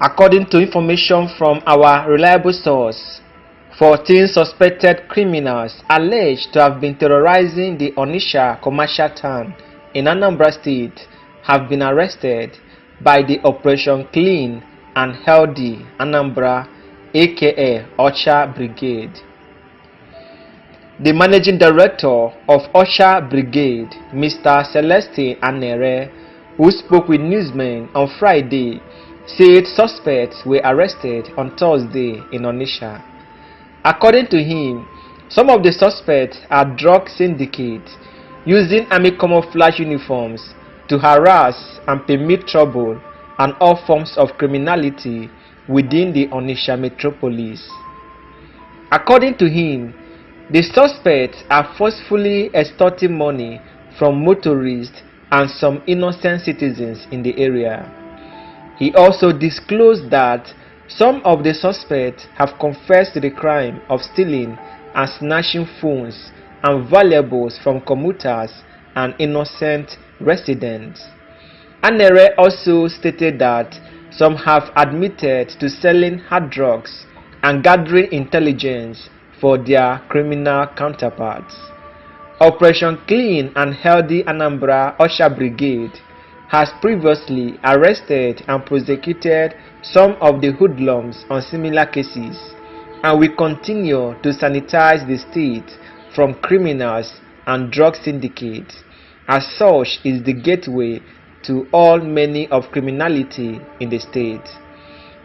According to information from our reliable source, 14 suspected criminals alleged to have been terrorizing the Onitsha commercial town in Anambra State have been arrested by the Operation Clean and Healthy Anambra aka Osha Brigade. The managing director of Osha Brigade, Mr. Celestine Anere, who spoke with newsmen on Friday, said suspects were arrested on Thursday in Onitsha. According to him, some of the suspects are drug syndicates using army camouflage uniforms to harass and permit trouble and all forms of criminality within the Onitsha metropolis. According to him, the suspects are forcefully extorting money from motorists and some innocent citizens in the area. He also disclosed that some of the suspects have confessed to the crime of stealing and snatching phones and valuables from commuters and innocent residents. Anere also stated that some have admitted to selling hard drugs and gathering intelligence for their criminal counterparts. Operation Clean and Healthy Anambra Osha Brigade has previously arrested and prosecuted some of the hoodlums on similar cases, and will continue to sanitize the state from criminals and drug syndicates, as such is the gateway to all many of criminality in the state.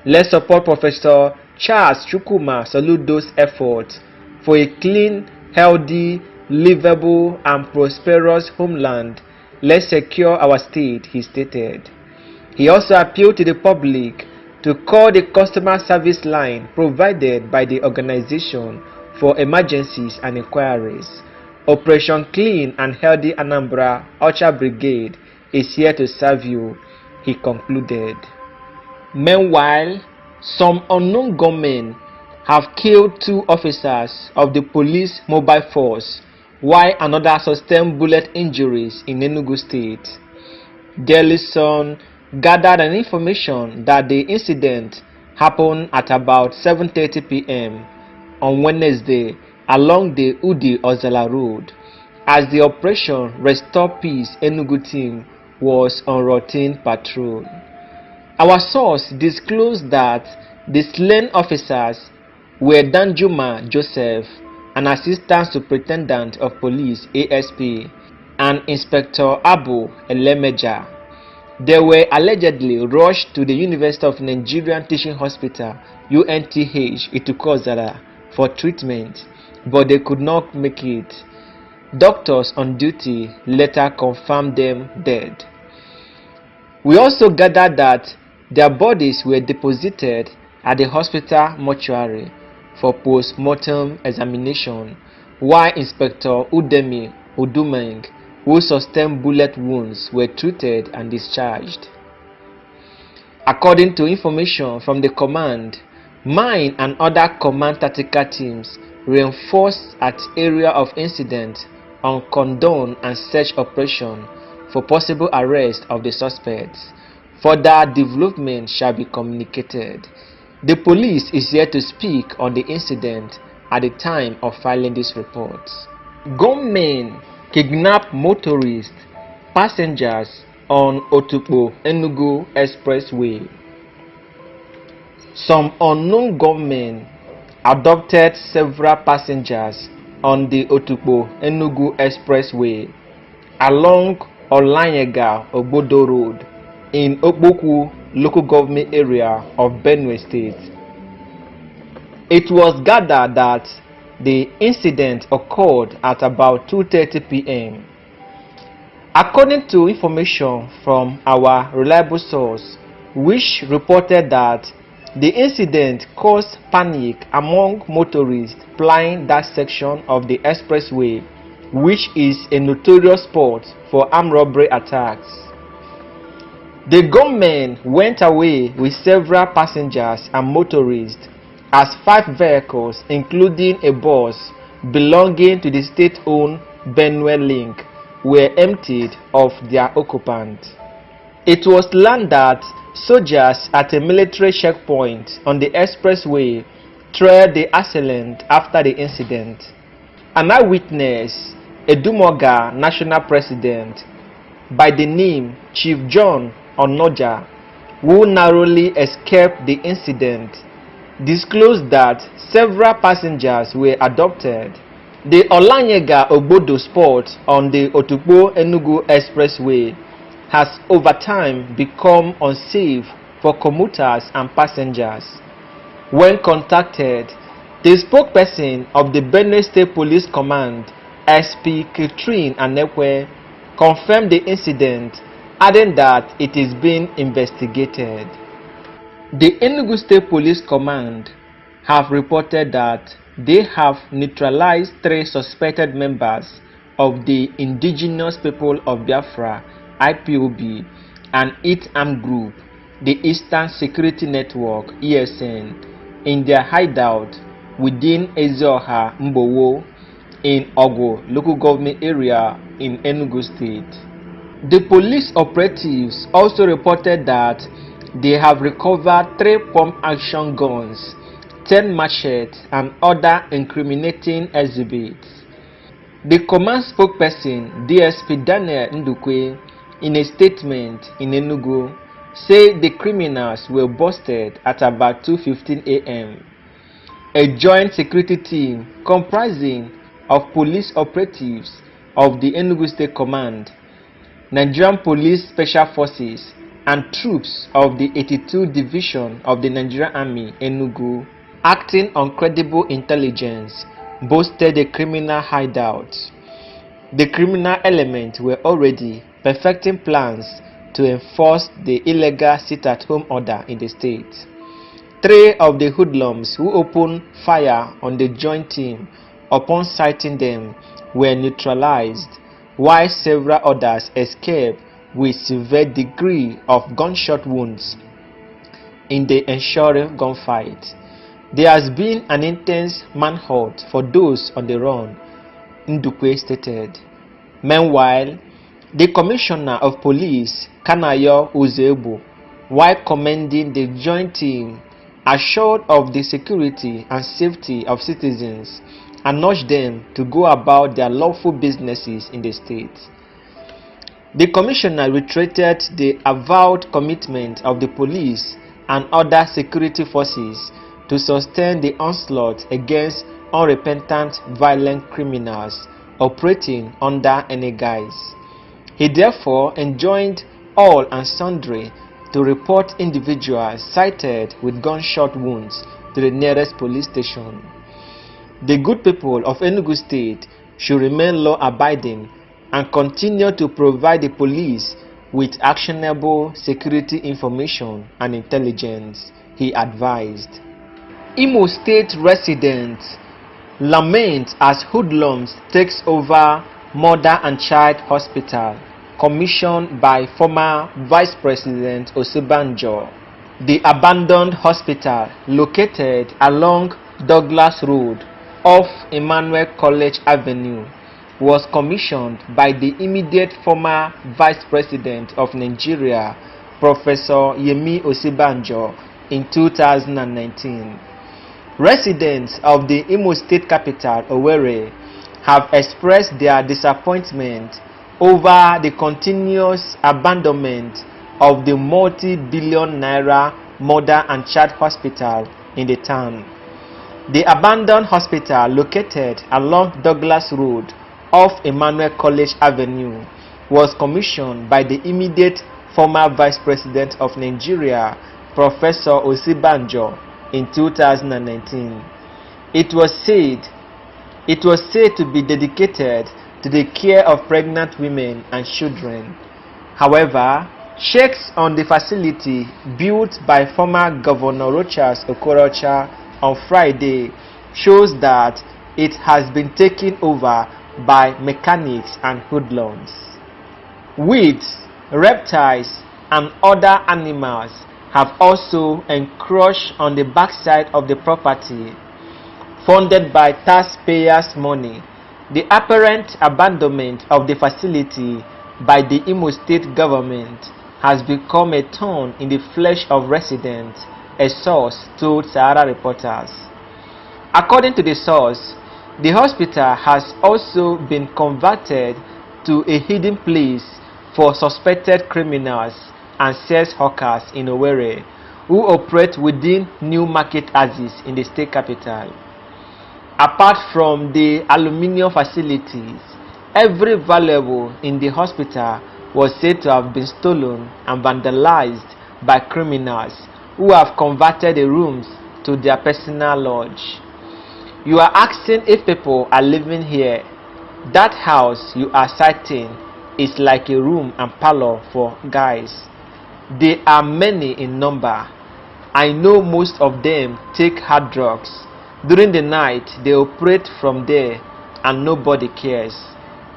Let's support Professor Charles Chukwuma Soludo's efforts for a clean, healthy, livable and prosperous homeland. Let's secure our state, he stated. He also appealed to the public to call the customer service line provided by the organization for emergencies and inquiries. Operation Clean and Healthy Anambra Osha Brigade is here to serve you, he concluded. Meanwhile, some unknown gunmen have killed 2 officers of the police mobile force, while another sustained bullet injuries in Enugu State. Daily Sun gathered an information that the incident happened at about 7:30 p.m. on Wednesday along the Udi-Ozala Road, as the Operation Restore Peace Enugu team was on routine patrol. Our source disclosed that the slain officers were Danjuma Joseph, an Assistant Superintendent of Police ASP, and Inspector Abu Elemeja. They were allegedly rushed to the University of Nigerian Teaching Hospital UNTH Itukozara for treatment, but they could not make it. Doctors on duty later confirmed them dead. We also gathered that their bodies were deposited at the hospital mortuary for post-mortem examination, while Inspector Udemi Udumeng, who sustained bullet wounds, were treated and discharged. According to information from the command, mine and other command tactical teams reinforced at area of incident on condone and search operation for possible arrest of the suspects. Further development shall be communicated. The police is here to speak on the incident at the time of filing this report. Gunmen kidnap motorists, passengers on Otukpo Enugu Expressway. Some unknown gunmen abducted several passengers on the Otukpo Enugu Expressway along Olanyega Obodo Road in Okboku local government area of Benue State. It was gathered that the incident occurred at about 2:30 p.m. According to information from our reliable source, which reported that the incident caused panic among motorists plying that section of the expressway, which is a notorious spot for armed robbery attacks. The gunmen went away with several passengers and motorists, as 5 vehicles, including a bus belonging to the state-owned Benue Link, were emptied of their occupants. It was learned that Soldiers at a military checkpoint on the expressway trailed the assailant after the incident. An eyewitness, Edumoga National President by the name Chief John Onoja, who narrowly escaped the incident, disclosed that several passengers were abducted. The Olanyega Obodo spot on the Otukpo Enugu Expressway has over time become unsafe for commuters and passengers. When contacted, the spokesperson of the Benue State Police Command, ASP Catherine Anekwe, confirmed the incident, adding that it is being investigated. The Enugu State Police Command have reported that they have neutralized 3 suspected members of the Indigenous People of Biafra (IPOB) and its armed group, the Eastern Security Network (ESN), in their hideout within Ezioha Mbowo in Ogo local government area in Enugu State. The police operatives also reported that they have recovered 3 pump-action guns, 10 machetes, and other incriminating exhibits. The command spokesperson, DSP Daniel Ndukwe, in a statement in Enugu, said the criminals were busted at about 2:15 a.m. A joint security team comprising of police operatives of the Enugu State Command, Nigerian Police Special Forces, and troops of the 82 Division of the Nigerian Army, Enugu, acting on credible intelligence, boasted a criminal hideout. The criminal elements were already perfecting plans to enforce the illegal sit-at-home order in the state. 3 of the hoodlums who opened fire on the joint team upon sighting them were neutralized, while several others escaped with severe degree of gunshot wounds in the ensuing gunfight. There has been an intense manhunt for those on the run, Ndukwe stated. Meanwhile, the Commissioner of Police, Kanayo Uzebu, while commending the joint team, assured of the security and safety of citizens and urged them to go about their lawful businesses in the state. The Commissioner reiterated the avowed commitment of the police and other security forces to sustain the onslaught against unrepentant violent criminals operating under any guise. He therefore enjoined all and sundry to report individuals cited with gunshot wounds to the nearest police station. The good people of Enugu State should remain law-abiding and continue to provide the police with actionable security information and intelligence, he advised. Imo State residents lament as Hoodlums takes over Mother and Child Hospital, commissioned by former Vice President Osibanjo. The abandoned hospital, located along Douglas Road off Emmanuel College Avenue, was commissioned by the immediate former Vice President of Nigeria, Professor Yemi Osibanjo, in 2019. Residents of the Imo State capital, Owerri, have expressed their disappointment over the continuous abandonment of the multi-billion naira Mother and Child Hospital in the town. The abandoned hospital, located along Douglas Road off Emmanuel College Avenue, was commissioned by the immediate former Vice President of Nigeria, Professor Osibanjo, in 2019. It was said to be dedicated to the care of pregnant women and children. However, checks on the facility built by former Governor Rochas Okorocha on Friday shows that it has been taken over by mechanics and hoodlums. Weeds, reptiles, and other animals have also encroached on the backside of the property. Funded by taxpayers' money, the apparent abandonment of the facility by the Imo State government has become a thorn in the flesh of residents, a source told Sahara reporters. According to the source, the hospital has also been converted to a hidden place for suspected criminals and sex hawkers in Owerri, who operate within new market axis in the state capital. Apart from the aluminium facilities, every valuable in the hospital was said to have been stolen and vandalized by criminals who have converted the rooms to their personal lodge. You are asking if people are living here. That house you are citing is like a room and parlor for guys. They are many in number. I know most of them take hard drugs. During the night, they operate from there and nobody cares,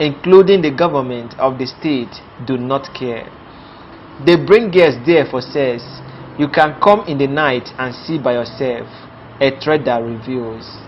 including the government of the state do not care. They bring guests there for sex. You can come in the night and see by yourself, a trader reveals.